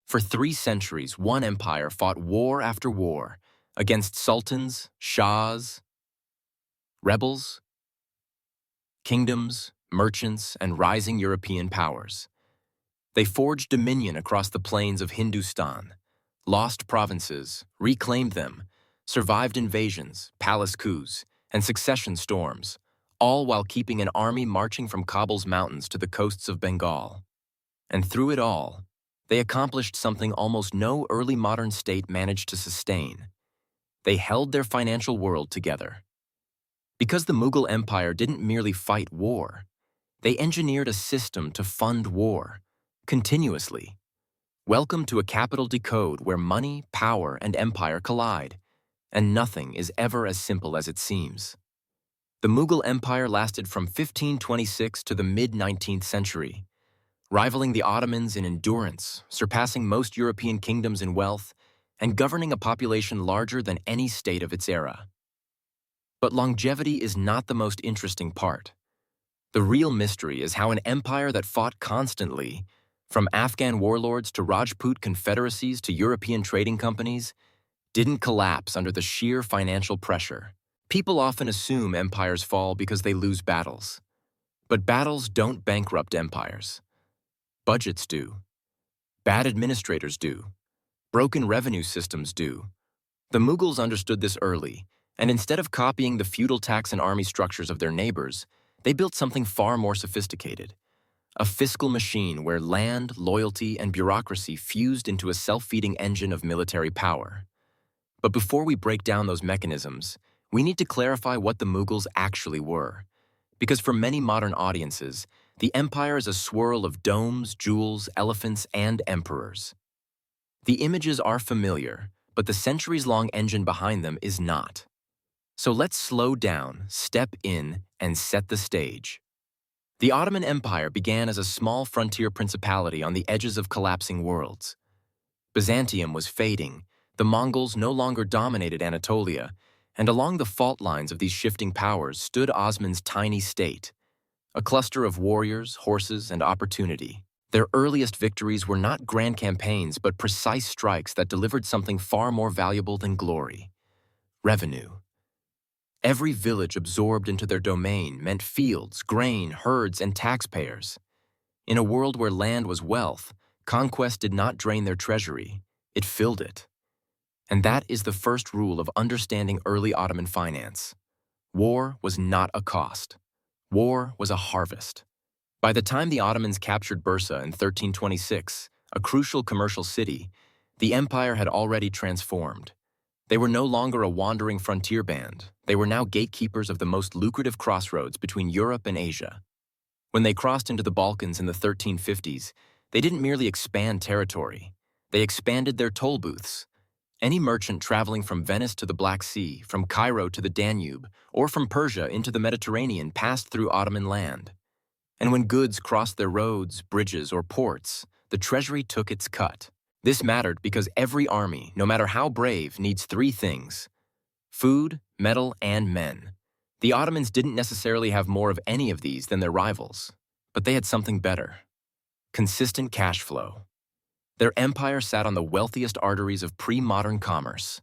For 3 centuries, one empire fought war after war against sultans, shahs, rebels, kingdoms, merchants, and rising European powers. They forged dominion across the plains of Hindustan, lost provinces, reclaimed them, survived invasions, palace coups, and succession storms, all while keeping an army marching from Kabul's mountains to the coasts of Bengal. And through it all, they accomplished something almost no early modern state managed to sustain. They held their financial world together. Because the Mughal Empire didn't merely fight war, they engineered a system to fund war, continuously. Welcome to a capital decode where money, power, and empire collide, and nothing is ever as simple as it seems. The Mughal Empire lasted from 1526 to the mid-19th century, rivaling the Ottomans in endurance, surpassing most European kingdoms in wealth, and governing a population larger than any state of its era. But longevity is not the most interesting part. The real mystery is how an empire that fought constantly, from Afghan warlords to Rajput confederacies to European trading companies, didn't collapse under the sheer financial pressure. People often assume empires fall because they lose battles. But battles don't bankrupt empires. Budgets do. Bad administrators do. Broken revenue systems do. The Mughals understood this early, and instead of copying the feudal tax and army structures of their neighbors, they built something far more sophisticated. A fiscal machine where land, loyalty, and bureaucracy fused into a self-feeding engine of military power. But before we break down those mechanisms, we need to clarify what the Mughals actually were. Because for many modern audiences, the empire is a swirl of domes, jewels, elephants, and emperors. The images are familiar, but the centuries-long engine behind them is not. So let's slow down, step in, and set the stage. The Ottoman Empire began as a small frontier principality on the edges of collapsing worlds. Byzantium was fading, the Mongols no longer dominated Anatolia, and along the fault lines of these shifting powers stood Osman's tiny state, a cluster of warriors, horses, and opportunity. Their earliest victories were not grand campaigns but precise strikes that delivered something far more valuable than glory: revenue. Every village absorbed into their domain meant fields, grain, herds, and taxpayers. In a world where land was wealth, conquest did not drain their treasury, it filled it. And that is the first rule of understanding early Ottoman finance. War was not a cost. War was a harvest. By the time the Ottomans captured Bursa in 1326, a crucial commercial city, the empire had already transformed. They were no longer a wandering frontier band. They were now gatekeepers of the most lucrative crossroads between Europe and Asia. When they crossed into the Balkans in the 1350s, they didn't merely expand territory. They expanded their toll booths. Any merchant traveling from Venice to the Black Sea, from Cairo to the Danube, or from Persia into the Mediterranean passed through Ottoman land. And when goods crossed their roads, bridges, or ports, the treasury took its cut. This mattered because every army, no matter how brave, needs 3 things: food, metal, and men. The Ottomans didn't necessarily have more of any of these than their rivals, but they had something better: consistent cash flow. Their empire sat on the wealthiest arteries of pre-modern commerce.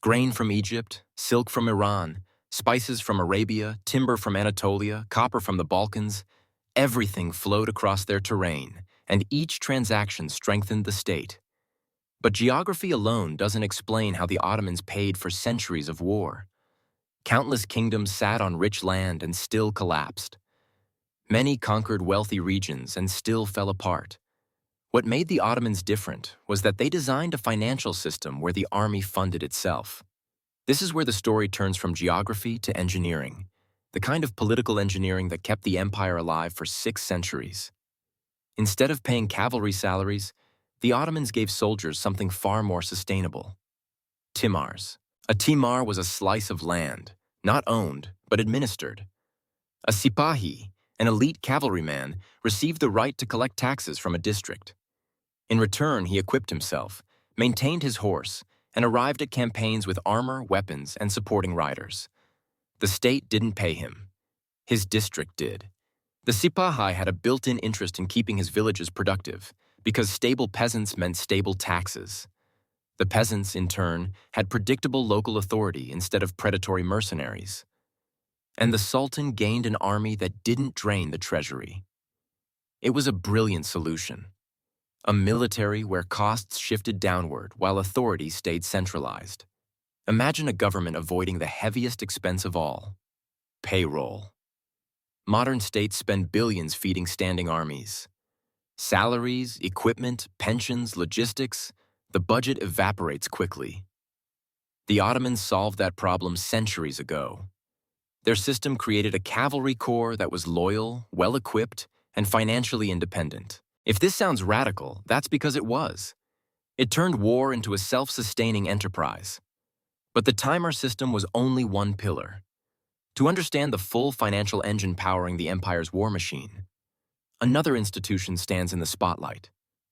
Grain from Egypt, silk from Iran, spices from Arabia, timber from Anatolia, copper from the Balkans, everything flowed across their terrain, and each transaction strengthened the state. But geography alone doesn't explain how the Ottomans paid for centuries of war. Countless kingdoms sat on rich land and still collapsed. Many conquered wealthy regions and still fell apart. What made the Ottomans different was that they designed a financial system where the army funded itself. This is where the story turns from geography to engineering, the kind of political engineering that kept the empire alive for 6 centuries. Instead of paying cavalry salaries, the Ottomans gave soldiers something far more sustainable: timars. A timar was a slice of land, not owned, but administered. A sipahi, an elite cavalryman, received the right to collect taxes from a district. In return, he equipped himself, maintained his horse, and arrived at campaigns with armor, weapons, and supporting riders. The state didn't pay him. His district did. The sipahi had a built-in interest in keeping his villages productive, because stable peasants meant stable taxes. The peasants, in turn, had predictable local authority instead of predatory mercenaries. And the Sultan gained an army that didn't drain the treasury. It was a brilliant solution. A military where costs shifted downward while authority stayed centralized. Imagine a government avoiding the heaviest expense of all: payroll. Modern states spend billions feeding standing armies. Salaries, equipment, pensions, logistics, the budget evaporates quickly. The Ottomans solved that problem centuries ago. Their system created a cavalry corps that was loyal, well-equipped, and financially independent. If this sounds radical, that's because it was. It turned war into a self-sustaining enterprise. But the timar system was only one pillar. To understand the full financial engine powering the empire's war machine, another institution stands in the spotlight: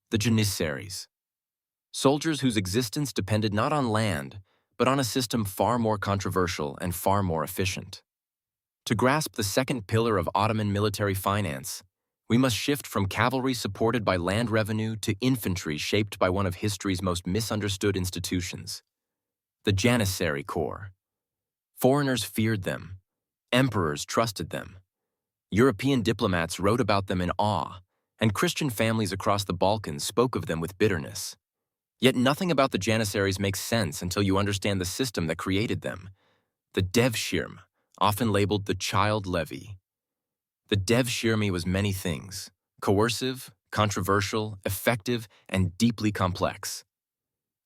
the janissaries. Soldiers whose existence depended not on land, but on a system far more controversial and far more efficient. To grasp the second pillar of Ottoman military finance, we must shift from cavalry supported by land revenue to infantry shaped by one of history's most misunderstood institutions: the Janissary Corps. Foreigners feared them. Emperors trusted them. European diplomats wrote about them in awe, and Christian families across the Balkans spoke of them with bitterness. Yet nothing about the Janissaries makes sense until you understand the system that created them: the devshirme, often labeled the child levy. The devshirme was many things: coercive, controversial, effective, and deeply complex.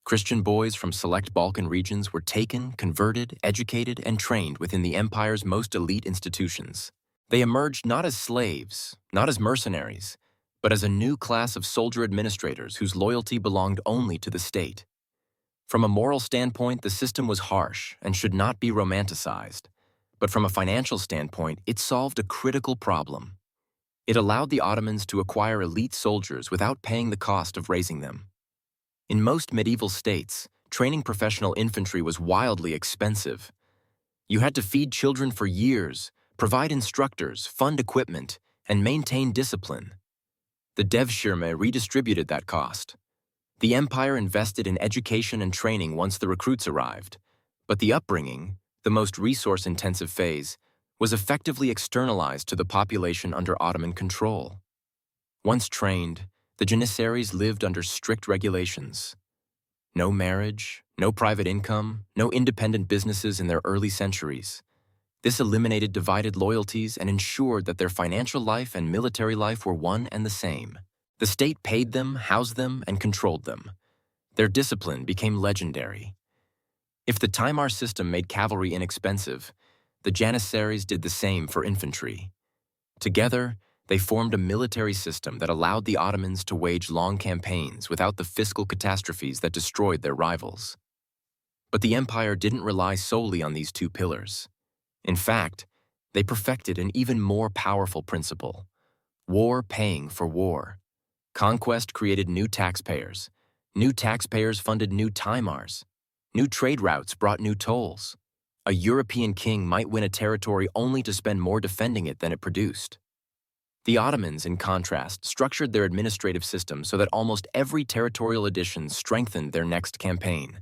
Christian boys from select Balkan regions were taken, converted, educated, and trained within the empire's most elite institutions. They emerged not as slaves, not as mercenaries, but as a new class of soldier administrators whose loyalty belonged only to the state. From a moral standpoint, the system was harsh and should not be romanticized. But from a financial standpoint, it solved a critical problem. It allowed the Ottomans to acquire elite soldiers without paying the cost of raising them. In most medieval states, training professional infantry was wildly expensive. You had to feed children for years, provide instructors, fund equipment, and maintain discipline. The devshirme redistributed that cost. The empire invested in education and training once the recruits arrived, but the upbringing, the most resource-intensive phase, was effectively externalized to the population under Ottoman control. Once trained, the janissaries lived under strict regulations. No marriage, no private income, no independent businesses in their early centuries. This eliminated divided loyalties and ensured that their financial life and military life were one and the same. The state paid them, housed them, and controlled them. Their discipline became legendary. If the timar system made cavalry inexpensive, the janissaries did the same for infantry. Together, they formed a military system that allowed the Ottomans to wage long campaigns without the fiscal catastrophes that destroyed their rivals. But the empire didn't rely solely on these two pillars. In fact, they perfected an even more powerful principle: war paying for war. Conquest created new taxpayers. New taxpayers funded new timars. New trade routes brought new tolls. A European king might win a territory only to spend more defending it than it produced. The Ottomans, in contrast, structured their administrative system so that almost every territorial addition strengthened their next campaign.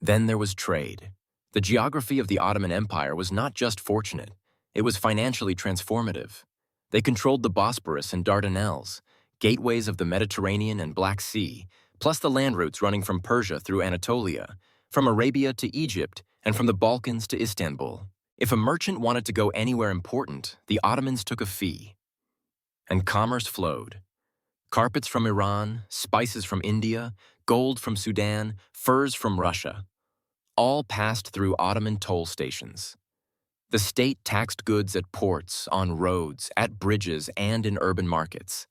Then there was trade. The geography of the Ottoman Empire was not just fortunate, it was financially transformative. They controlled the Bosporus and Dardanelles, gateways of the Mediterranean and Black Sea, plus the land routes running from Persia through Anatolia, from Arabia to Egypt, and from the Balkans to Istanbul. If a merchant wanted to go anywhere important, the Ottomans took a fee. And commerce flowed. Carpets from Iran, spices from India, gold from Sudan, furs from Russia. All passed through Ottoman toll stations. The state taxed goods at ports, on roads, at bridges, and in urban markets.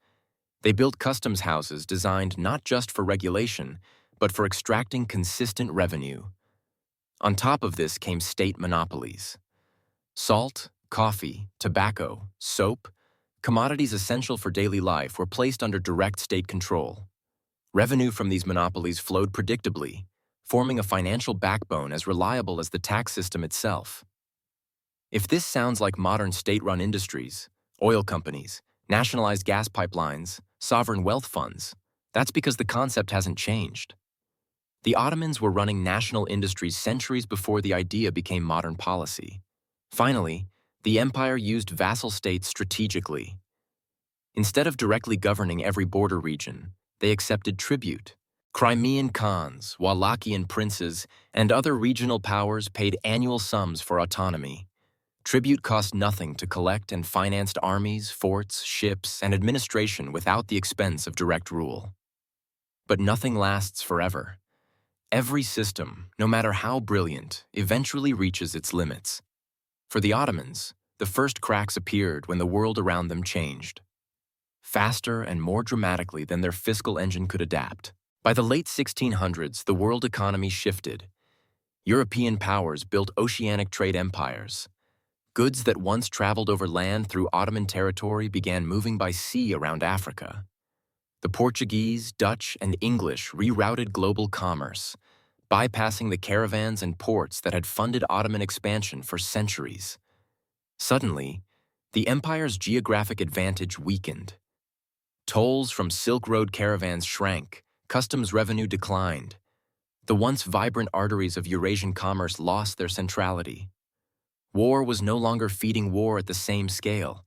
They built customs houses designed not just for regulation, but for extracting consistent revenue. On top of this came state monopolies. Salt, coffee, tobacco, soap, commodities essential for daily life were placed under direct state control. Revenue from these monopolies flowed predictably, forming a financial backbone as reliable as the tax system itself. If this sounds like modern state-run industries, oil companies, nationalized gas pipelines, sovereign wealth funds, That's because the concept hasn't changed. The Ottomans were running national industries centuries before the idea became modern policy. Finally, the empire used vassal states strategically. Instead of directly governing every border region, they accepted tribute. Crimean khans, Wallachian princes, and other regional powers paid annual sums for autonomy. Tribute cost nothing to collect and financed armies, forts, ships, and administration without the expense of direct rule. But nothing lasts forever. Every system, no matter how brilliant, eventually reaches its limits. For the Ottomans, the first cracks appeared when the world around them changed, faster and more dramatically than their fiscal engine could adapt. By the late 1600s, the world economy shifted. European powers built oceanic trade empires. Goods that once traveled over land through Ottoman territory began moving by sea around Africa. The Portuguese, Dutch, and English rerouted global commerce, bypassing the caravans and ports that had funded Ottoman expansion for centuries. Suddenly, the empire's geographic advantage weakened. Tolls from Silk Road caravans shrank, customs revenue declined. The once vibrant arteries of Eurasian commerce lost their centrality. War was no longer feeding war at the same scale,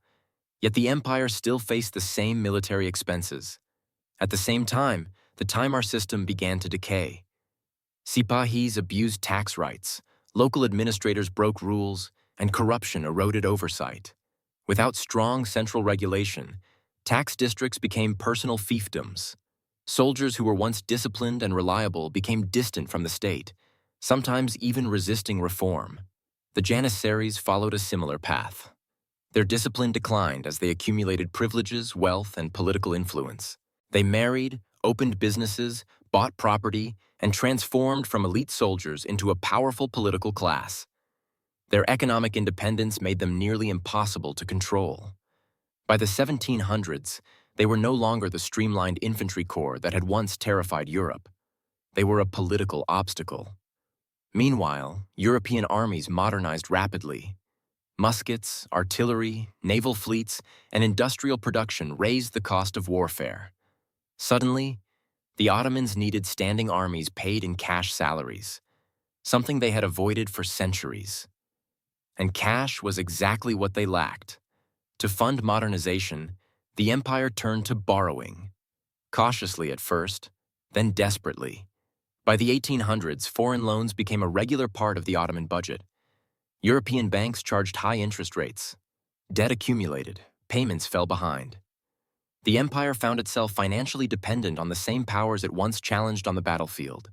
yet the empire still faced the same military expenses. At the same time, the timar system began to decay. Sipahis abused tax rights, local administrators broke rules, and corruption eroded oversight. Without strong central regulation, tax districts became personal fiefdoms. Soldiers who were once disciplined and reliable became distant from the state, sometimes even resisting reform. The Janissaries followed a similar path. Their discipline declined as they accumulated privileges, wealth, and political influence. They married, opened businesses, bought property, and transformed from elite soldiers into a powerful political class. Their economic independence made them nearly impossible to control. By the 1700s, they were no longer the streamlined infantry corps that had once terrified Europe. They were a political obstacle. Meanwhile, European armies modernized rapidly. Muskets, artillery, naval fleets, and industrial production raised the cost of warfare. Suddenly, the Ottomans needed standing armies paid in cash salaries, something they had avoided for centuries. And cash was exactly what they lacked. To fund modernization, the empire turned to borrowing. Cautiously at first, then desperately. By the 1800s, foreign loans became a regular part of the Ottoman budget. European banks charged high interest rates. Debt accumulated, payments fell behind. The empire found itself financially dependent on the same powers it once challenged on the battlefield.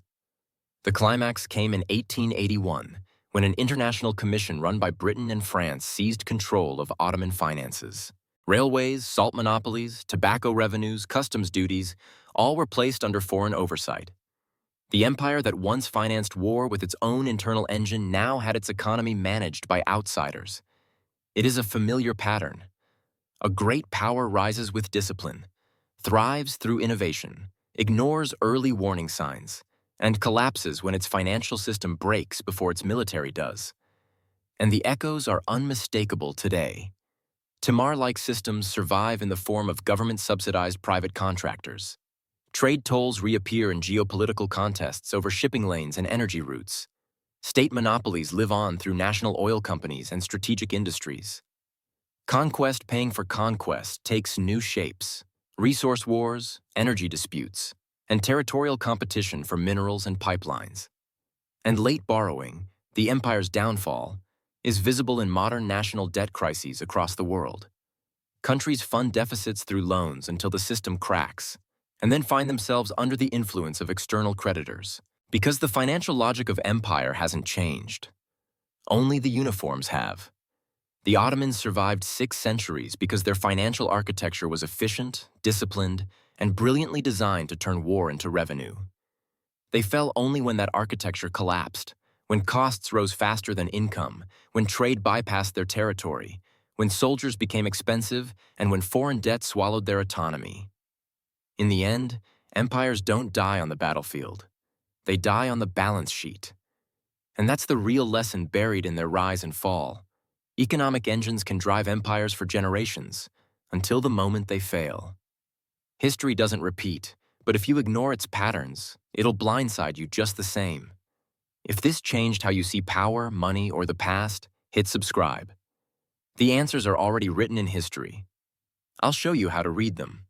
The climax came in 1881, when an international commission run by Britain and France seized control of Ottoman finances. Railways, salt monopolies, tobacco revenues, customs duties, all were placed under foreign oversight. The empire that once financed war with its own internal engine now had its economy managed by outsiders. It is a familiar pattern. A great power rises with discipline, thrives through innovation, ignores early warning signs, and collapses when its financial system breaks before its military does. And the echoes are unmistakable today. Timar-like systems survive in the form of government-subsidized private contractors. Trade tolls reappear in geopolitical contests over shipping lanes and energy routes. State monopolies live on through national oil companies and strategic industries. Conquest paying for conquest takes new shapes: resource wars, energy disputes, and territorial competition for minerals and pipelines. And late borrowing, the empire's downfall, is visible in modern national debt crises across the world. Countries fund deficits through loans until the system cracks, and then find themselves under the influence of external creditors. Because the financial logic of empire hasn't changed. Only the uniforms have. The Ottomans survived 6 centuries because their financial architecture was efficient, disciplined, and brilliantly designed to turn war into revenue. They fell only when that architecture collapsed, when costs rose faster than income, when trade bypassed their territory, when soldiers became expensive, and when foreign debt swallowed their autonomy. In the end, empires don't die on the battlefield. They die on the balance sheet. And that's the real lesson buried in their rise and fall. Economic engines can drive empires for generations, until the moment they fail. History doesn't repeat, But if you ignore its patterns, it'll blindside you just the same. If this changed how you see power, money, or the past, hit subscribe. The answers are already written in history. I'll show you how to read them.